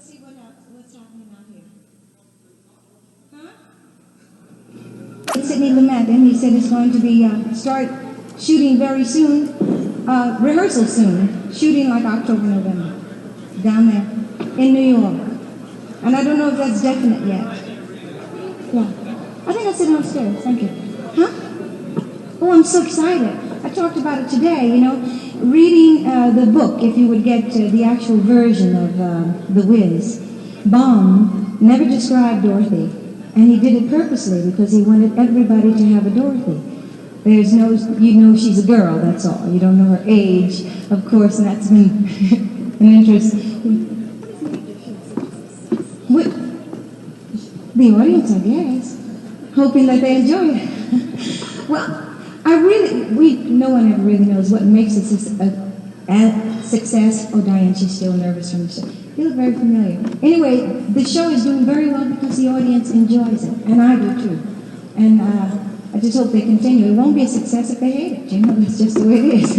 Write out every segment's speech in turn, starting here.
see what's happening out here. Huh? Sydney Lumet, and he said it's going to be start shooting very soon, rehearsal soon, shooting like October, November, down there in New York. And I don't know if that's definite yet. Yeah. I think I'll sit downstairs. Thank you. Huh? Oh, I'm so excited. I talked about it today, reading the book, if you would get the actual version of The Wiz. Baum never described Dorothy, and he did it purposely because he wanted everybody to have a Dorothy. There's no, she's a girl, that's all. You don't know her age, of course, and that's been an interest. The audience, I guess, hoping that they enjoy it. Well, no one ever really knows what makes it a success. Oh, Diane, she's still nervous from the show. You look very familiar. Anyway, the show is doing very well because the audience enjoys it, and I do too. And I just hope they continue. It won't be a success if they hate it. That's just the way it is.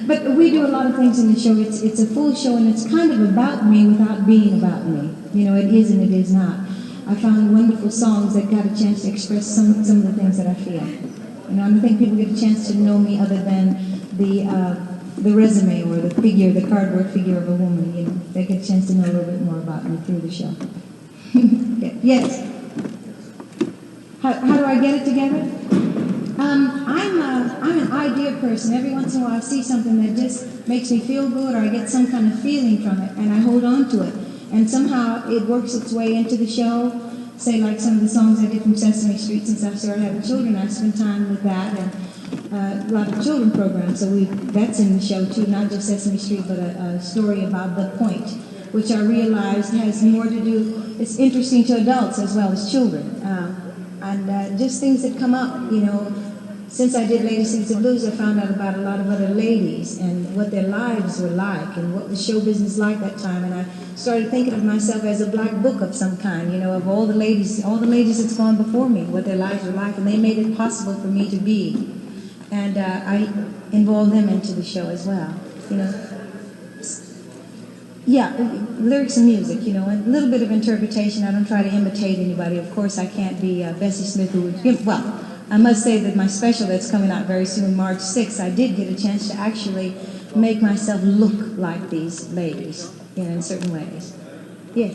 But we do a lot of things in the show. It's a full show, and it's kind of about me without being about me. It is and it is not. I found wonderful songs that got a chance to express some of the things that I feel. I don't think people get a chance to know me other than the resume or the figure, the cardboard figure of a woman. They get a chance to know a little bit more about me through the show. Yes. How do I get it together? I'm an idea person. Every once in a while I see something that just makes me feel good, or I get some kind of feeling from it, and I hold on to it. And somehow it works its way into the show. Say like some of the songs I did from Sesame Street since I started having children. I spend time with that and a lot of children programs. So that's in the show too, not just Sesame Street, but a story about The Point, which I realized has more to do, it's interesting to adults as well as children. And just things that come up, Since I did Lady Sings the Blues, I found out about a lot of other ladies and what their lives were like and what was show business like that time. And I started thinking of myself as a black book of some kind, of all the ladies that's gone before me, what their lives were like, and they made it possible for me to be. And I involved them into the show as well, Yeah, lyrics and music, and a little bit of interpretation. I don't try to imitate anybody. Of course, I can't be Bessie Smith, who would I must say that my special that's coming out very soon, March 6th, I did get a chance to actually make myself look like these ladies, in certain ways. Yeah.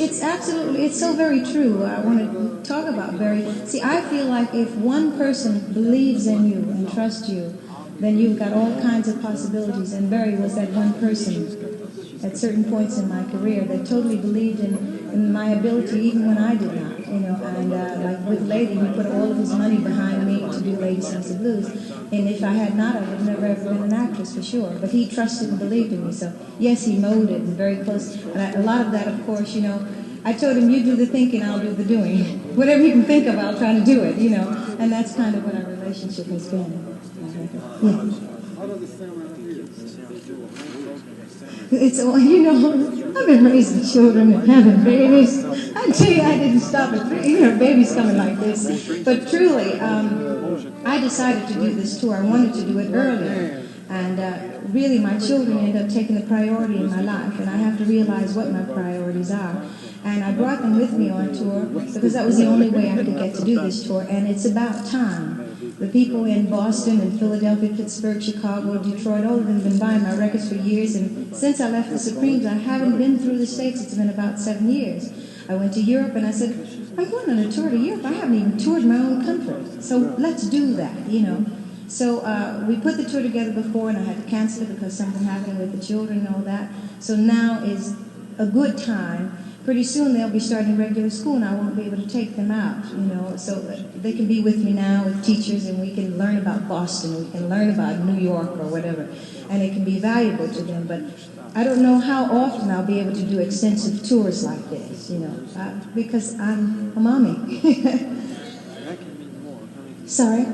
It's absolutely, it's so very true. I want to talk about I feel like if one person believes in you and trusts you, then you've got all kinds of possibilities. And Barry was that one person at certain points in my career that totally believed in my ability, even when I did not, And like with Lady, he put all of his money behind me to do Lady Sings the Blues. And if I had not, I would have never ever been an actress for sure. But he trusted and believed in me. So yes, he molded and very close. And a lot of that, of course, I told him, you do the thinking, I'll do the doing. Whatever you can think of, I'll try to do it, And that's kind of what our relationship has been. Yeah. It's all, I've been raising children and having babies. I tell you, I didn't stop at 3, babies coming like this. But truly, I decided to do this tour. I wanted to do it earlier. And really, my children end up taking the priority in my life. And I have to realize what my priorities are. And I brought them with me on tour because that was the only way I could get to do this tour. And it's about time. The people in Boston and Philadelphia, Pittsburgh, Chicago, Detroit, all of them have been buying my records for years. And since I left the Supremes, I haven't been through the States. It's been about 7 years. I went to Europe and I said, I'm going on a tour to Europe. I haven't even toured my own country. So let's do that, So we put the tour together before and I had to cancel it because something happened with the children and all that. So now is a good time. Pretty soon they'll be starting regular school and I won't be able to take them out, so they can be with me now with teachers and we can learn about Boston, we can learn about New York or whatever, and it can be valuable to them. But I don't know how often I'll be able to do extensive tours like this, because I'm a mommy. Sorry?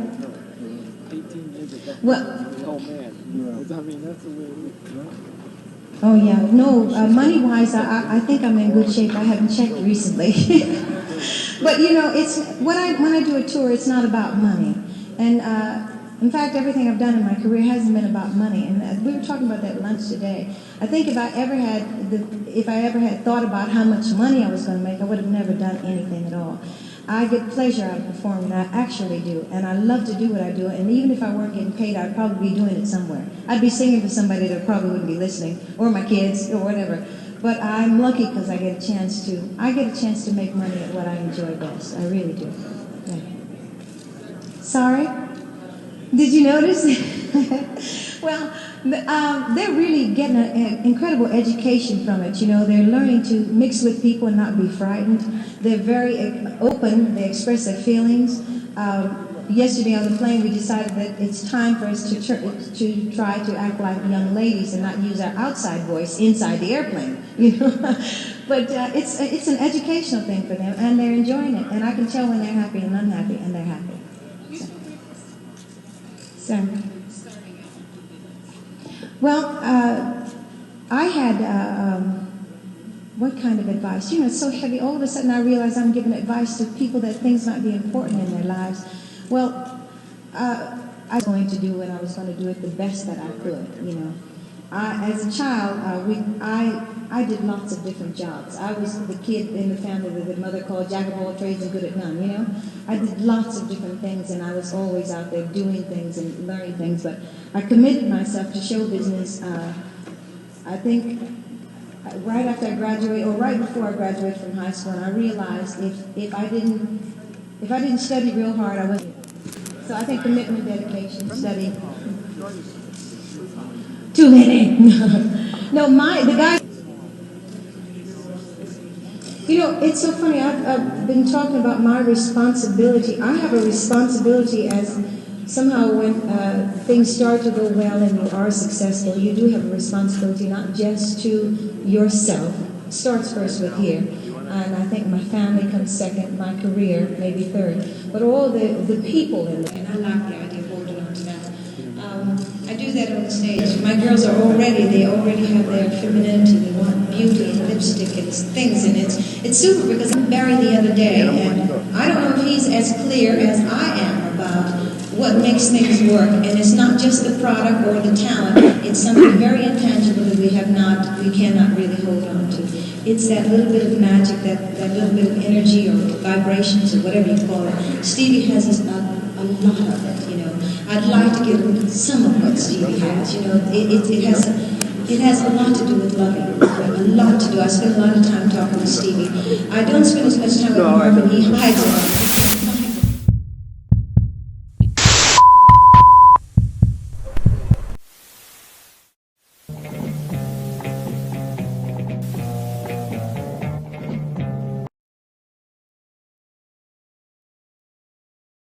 Well, oh yeah, no, money-wise, I think I'm in good shape. I haven't checked recently. But you know, it's when I do a tour, it's not about money. And in fact, everything I've done in my career hasn't been about money. And we were talking about that at lunch today. I think if I ever had thought about how much money I was going to make, I would have never done anything at all. I get pleasure out of performing. I actually do, and I love to do what I do. And even if I weren't getting paid, I'd probably be doing it somewhere. I'd be singing for somebody that probably wouldn't be listening, or my kids, or whatever. But I'm lucky because I get a chance to make money at what I enjoy best. I really do. Yeah. Sorry? Did you notice? Well, they're really getting an incredible education from it. You know, they're learning to mix with people and not be frightened. They're very open. They express their feelings. Yesterday on the plane, we decided that it's time for us to try to act like young ladies and not use our outside voice inside the airplane. You know, but it's an educational thing for them, and they're enjoying it. And I can tell when they're happy and unhappy, and they're happy. So. Well, I had, what kind of advice? You know, it's so heavy. All of a sudden I realize I'm giving advice to people that things might be important in their lives. Well, I was going to do it. I was going to do it the best that I could, you know. As a child, I did lots of different jobs. I was the kid in the family that the mother called jack of all trades and good at none, you know. I did lots of different things, and I was always out there doing things and learning things. But I committed myself to show business, I think, right after I graduated, or right before I graduated from high school, and I realized if I didn't study real hard, I wasn't. So I think commitment, dedication, study. Too many. No, the guy. You know, it's so funny. I've been talking about my responsibility. I have a responsibility as somehow when things start to go well and you are successful, you do have a responsibility not just to yourself. It starts first with here. And I think my family comes second, my career maybe third. But all the people in it, and I like the idea of holding on to that. I do that on the stage. My girls they already have their femininity. They want beauty and lipstick and things, and it's super because I married the other day, and I don't know if he's as clear as I am about what makes things work, and it's not just the product or the talent, it's something very intangible that we cannot really hold on to. It's that little bit of magic, that little bit of energy or vibrations or whatever you call it. Stevie has a lot of it, you know. I'd like to give some of what Stevie has, you know. It has a lot to do with loving, a lot to do. I spend a lot of time talking to Stevie. I don't spend as much time with Marvin, he hides it.